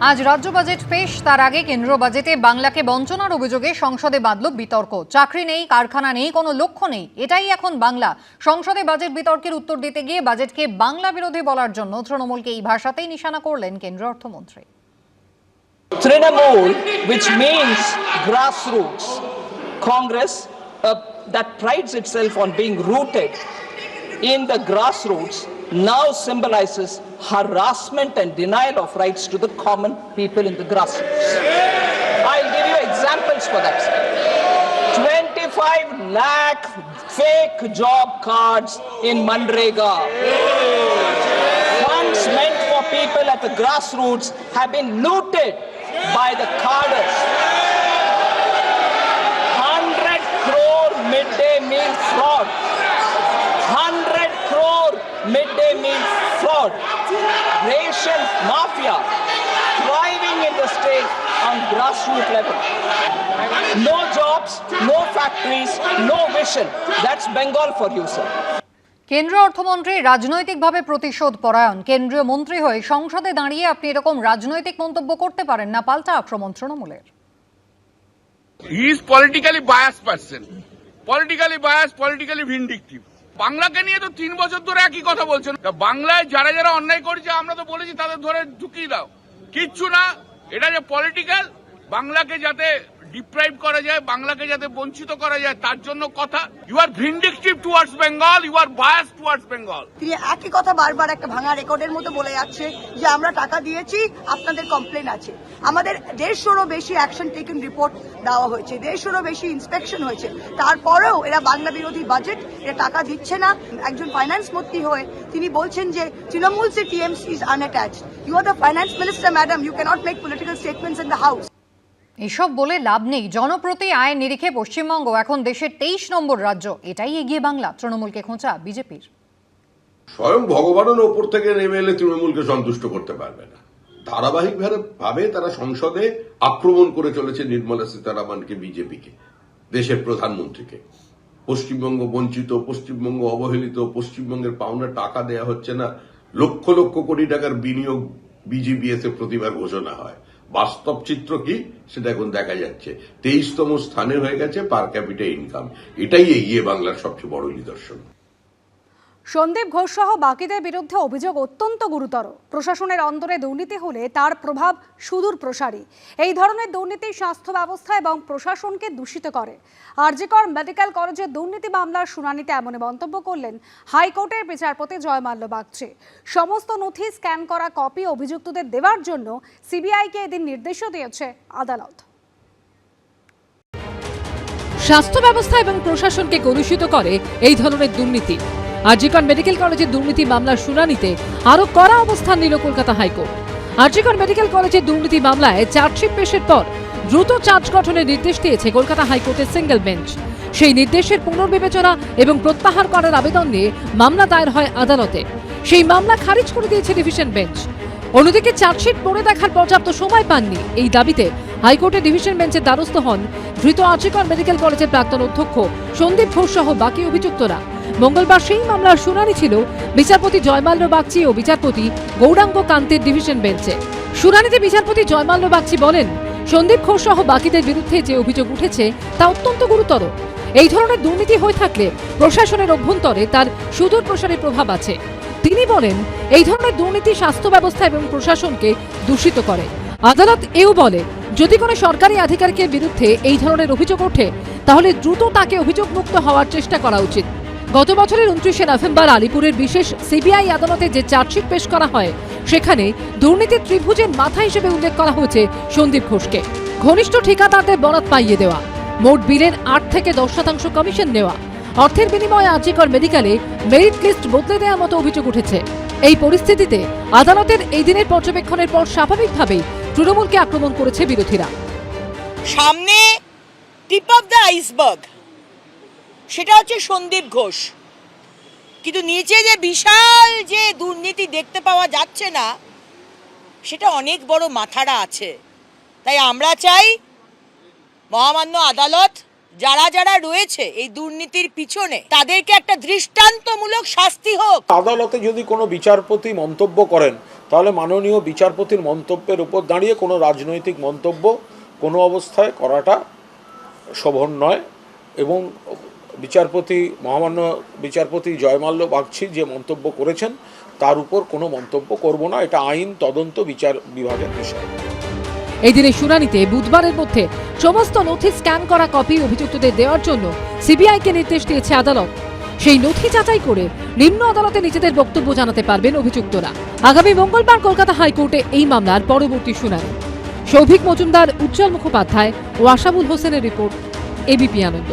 আজ রাজ্য বাজেট পেশ, তার আগে কেন্দ্রীয় বাজেটে বাংলাকে বঞ্চনার অভিযোগে সংসদে বাধল বিতর্ক। চাকরি নেই, কারখানা নেই, কোনো লক্ষ্য নেই, এটাই এখন বাংলা। সংসদে বাজেট বিতর্কের উত্তর দিতে গিয়ে বাজেটকে বাংলা বিরোধী বলার জন্য তৃণমূলকে এই ভাষাতেই নিশানা করলেন কেন্দ্রীয় অর্থমন্ত্রী। Trinamool, which means grassroots, Congress that prides itself on being rooted in the grassroots, now symbolizes harassment and denial of rights to the common people in the grassroots. I'll give you examples for that. 25 lakh fake job cards in Manrega. Funds meant for people at the grassroots have been looted by the carders. 100 crore midday meal fraud. 100 crore midday meal fraud. Ration mafia thriving in the state on grassroots level. No jobs, no factories, no vision. That's Bengal for you, sir. কেন্দ্রীয় অর্থমন্ত্রী রাজনৈতিকভাবে প্রতিশোধ পরায়ণ। কেন্দ্রীয় মন্ত্রী হয়ে সংসদে দাঁড়িয়ে আপনি এরকম রাজনৈতিক মন্তব্য করতে পারেন না, পাল্টা আক্রমণ তৃণমূলের। He is politically biased person. Politically biased, politically vindictive. বাংলাকে নিয়ে তো 3 বছর ধরে একই কথা বলছেন। বাংলায় যারা যারা অন্যায় করেছে আমরা তো বলেছি তাদের ধরে ঢুকিয়ে দাও, কিচ্ছু না। এটা যে পলিটিক্যাল, বাংলাকে যাতে ডিপ্রাইভ করা যায়, বাংলাকে যাতে বঞ্চিত করা যায়, তার জন্য কথা। You are vindictive towards Bengal, you are biased towards Bengal. তিনি একই কথা বারবার একটা ভাঙা রেকর্ডের মতো বলে যাচ্ছে যে আমরা টাকা দিয়েছি, আপনাদের কমপ্লেন আছে। আমাদের 150-রও বেশি অ্যাকশন টেকেন রিপোর্ট দেওয়া হয়েছে, 150-রও বেশি ইন্সপেকশন হয়েছে, তারপরেও এরা বাংলা বিরোধী বাজেট, এরা টাকা দিচ্ছে না। একজন ফাইন্যান্স মন্ত্রী হয়ে তিনি বলছেন যে তৃণমূল সে TMC is unattached. You are the finance minister madam, you cannot make political statements in the house. এসব বলে লাভ নেই। জনপ্রতি আয়ের নিরিখে পশ্চিমবঙ্গ এখন দেশের 23 নম্বর রাজ্য। এটাই এগিয়ে বাংলা। তৃণমূলকে খোঁচা বিজেপির। স্বয়ং ভগবানের ওপর থেকে নেমে এলে তৃণমূলকে সন্তুষ্ট করতে পারবে না। ধারাবাহিকভাবে তারা সংসদে আক্রমণ করে চলেছে নির্মলা সীতারামনকে, বিজেপিকে, দেশের প্রধানমন্ত্রীকে। পশ্চিমবঙ্গ বঞ্চিত, পশ্চিমবঙ্গ অবহেলিত, পশ্চিমবঙ্গের পাওনা টাকা দেয়া হচ্ছে না। লক্ষ লক্ষ কোটি টাকার বিনিয়োগ বিজিবিএস এ প্রতিবার ঘোষণা হয়। বাস্তব চিত্র কি সেটা এখন দেখা যাচ্ছে। 23তম স্থানে হয়ে গেছে পার ক্যাপিটা ইনকাম। এটাই এগিয়ে বাংলার সবচেয়ে বড় নিদর্শন। সন্দীপ ঘোষ সহ বাকিদের বিরুদ্ধে অভিযোগ অত্যন্ত গুরুতর। প্রশাসনের অন্তরে দুর্নীতি হলে তার প্রভাব সুদূর প্রসারী। এই ধরনের দুর্নীতি স্বাস্থ্য ব্যবস্থা এবং প্রশাসনকে দূষিত করে। আরজিকর মেডিকেল কলেজের দুর্নীতি মামলার শুনানিতে এমন মন্তব্য করলেন হাইকোর্টের বিচারপতি জয়মাল্য বাগচি। সমস্ত নথি স্ক্যান করা কপি অভিযুক্তদের দেওয়ার জন্য সিবিআইকে এদিন নির্দেশও দিয়েছে আদালত। স্বাস্থ্য ব্যবস্থা এবং প্রশাসনকে কলুষিত করে এই ধরনের দুর্নীতি। আরজিকর মেডিকেল কলেজের দুর্নীতি মামলার শুনানিতে আরো কড়া অবস্থান নিল কলকাতা হাইকোর্ট। আরজিকর মেডিকেল কলেজের দুর্নীতি মামলায় চার্জশিট পেশের পর দ্রুত চার্জ গঠনের নির্দেশ দিয়েছে কলকাতা হাইকোর্টের সিঙ্গেল বেঞ্চ। সেই নির্দেশের পুনর্বিবেচনা এবং প্রত্যাহার করার আবেদন নিয়ে মামলা দায়ের হয় আদালতে। সেই মামলা খারিজ করে দিয়েছে ডিভিশন বেঞ্চ। অন্যদিকে চার্জশিট পড়ে দেখার পর্যাপ্ত সময় পাননি, এই দাবিতে হাইকোর্টের ডিভিশন বেঞ্চের দ্বারস্থ হন ধৃত আরজিকর মেডিকেল কলেজের প্রাক্তন অধ্যক্ষ সন্দীপ ঘোষ সহ বাকি অভিযুক্তরা। মঙ্গলবার সেই মামলার শুনানি ছিল বিচারপতি জয়মাল্য বাগচি ও বিচারপতি গৌরাঙ্গ কান্তের ডিভিশন বেঞ্চে। শুনানিতে বিচারপতি জয়মাল্য বাগচি বলেন, সন্দীপ ঘোষ সহ বাকিদের বিরুদ্ধে যে অভিযোগ উঠেছে তা অত্যন্ত গুরুতর। এই ধরনের দুর্নীতি হয়ে থাকলে প্রশাসনের অভ্যন্তরে তার সুদূর প্রসারী প্রভাব আছে। তিনি বলেন, এই ধরনের দুর্নীতি স্বাস্থ্য ব্যবস্থা এবং প্রশাসনকে দূষিত করে। আদালত এও বলে, যদি কোনো সরকারি আধিকারিকের বিরুদ্ধে এই ধরনের অভিযোগ ওঠে তাহলে দ্রুত তাকে অভিযোগ মুক্ত হওয়ার চেষ্টা করা উচিত। গত বছরের 29শে নভেম্বর আলিপুরের বিশেষ সিবিআই আদালতে যে চার্জশিট পেশ করা হয় সেখানে দুর্নীতির ত্রিভুজের মাথা হিসেবে উল্লেখ করা হয়েছে সন্দীপ ঘোষকে। ঘনিষ্ঠ ঠিকাদারদের বরাত পাইয়ে দেওয়া, মোট বিলের 8 থেকে 10% কমিশন নেওয়া, অর্থের বিনিময়ে আরজিকর মেডিকেলে মেরিট লিস্ট বদলে দেওয়ার মতো অভিযোগ উঠেছে। এই পরিস্থিতিতে আদালতের এই দিনের পর্যবেক্ষণের পর স্বাভাবিকভাবেই তৃণমূলকে আক্রমণ করেছে বিরোধীরা। সামনে টিপ অফ দ্য আইসবার্গ, সেটা হচ্ছে সন্দীপ ঘোষ, কিন্তু নিচে যে বিশাল যে দুর্নীতি দেখতে পাওয়া যাচ্ছে না সেটা অনেক বড় মাথারা আছে। তাই আমরা চাই মহামান্য আদালত যারা যারা রয়েছে এই দুর্নীতির পিছনে তাদেরকে একটা দৃষ্টান্তমূলক শাস্তি হোক। আদালতে যদি কোনো বিচারপতি মন্তব্য করেন তাহলে মাননীয় বিচারপতির মন্তব্যের উপর দাঁড়িয়ে কোনো রাজনৈতিক মন্তব্য কোনো অবস্থায় করাটা শোভন নয়। এবং মহামান্য বিচারপতি জয়মাল্য বাগচি যে মন্তব্য করেছেন তার উপর কোনো মন্তব্য করব না, এটা আইন তদন্ত বিচার বিভাগের বিষয়। এই দিনের শুনানিতে বুধবারের মধ্যে সমস্ত নথি স্ক্যান করা কপি অভিযুক্তদের দেওয়ার জন্য সিবিআইকে নির্দেশ দিয়েছে আদালত। সেই নথি যাচাই করে নিম্ন আদালতে নিজেদের বক্তব্য জানাতে পারবেন অভিযুক্তরা। আগামী মঙ্গলবার কলকাতা হাইকোর্টে এই মামলার পরবর্তী শুনানি। সৌভিক মজুমদার, উজ্জ্বল মুখোপাধ্যায় ও আশাবুল হোসেনের রিপোর্ট, এবিপি আনন্দ।